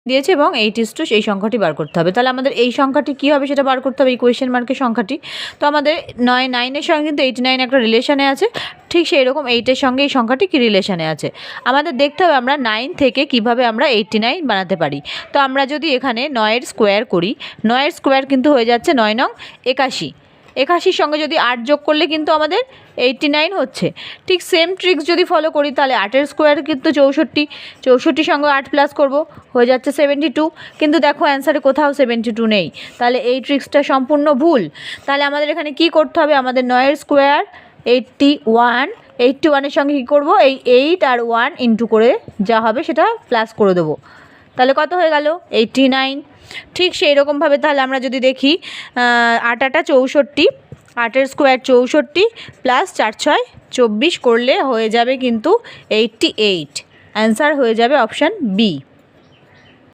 দিয়েছে এবং 8:2 এই সংখ্যাটি বার করতে হবে। তাহলে আমাদের এই সংখ্যাটি কী হবে সেটা বার করতে হবে, এই কোয়েশ্চেন মার্কের সংখ্যাটি। তো আমাদের 9-এর সঙ্গে কিন্তু 89 একটা রিলেশানে আছে, ঠিক সেই রকম 8-এর সঙ্গে এই সংখ্যাটি কী রিলেশানে আছে আমাদের দেখতে হবে। আমরা 9 থেকে কিভাবে আমরা 89 বানাতে পারি। তো আমরা যদি এখানে 9-এর স্কোয়ার করি, 9-এর স্কোয়ার কিন্তু হয়ে যাচ্ছে 9 নং 81। 81-র সঙ্গে যদি 8 যোগ করলে কিন্তু আমাদের 89 হচ্ছে। ঠিক সেম ট্রিক্স যদি ফলো করি তাহলে 8-এর স্কোয়ার কিন্তু 64, 64-র সঙ্গে 8 প্লাস করব, হয়ে যাচ্ছে 72। কিন্তু দেখো অ্যান্সারে কোথাও 72 নেই, তাহলে এই ট্রিক্সটা সম্পূর্ণ ভুল। তাহলে আমাদের এখানে কি করতে হবে, আমাদের 9-এর স্কোয়ার 81, 81-এর সঙ্গে কী করবো, এই 8 আর 1 ইন্টু করে যা হবে সেটা প্লাস করে দেবো। তাহলে কত হয়ে গেল, 89। ঠিক সেই রকমভাবে তাহলে আমরা যদি দেখি 8-8 64, 8-এর স্কোয়ার 64 প্লাস 4-6 24 করলে হয়ে যাবে কিন্তু 88। অ্যান্সার হয়ে যাবে অপশান বি।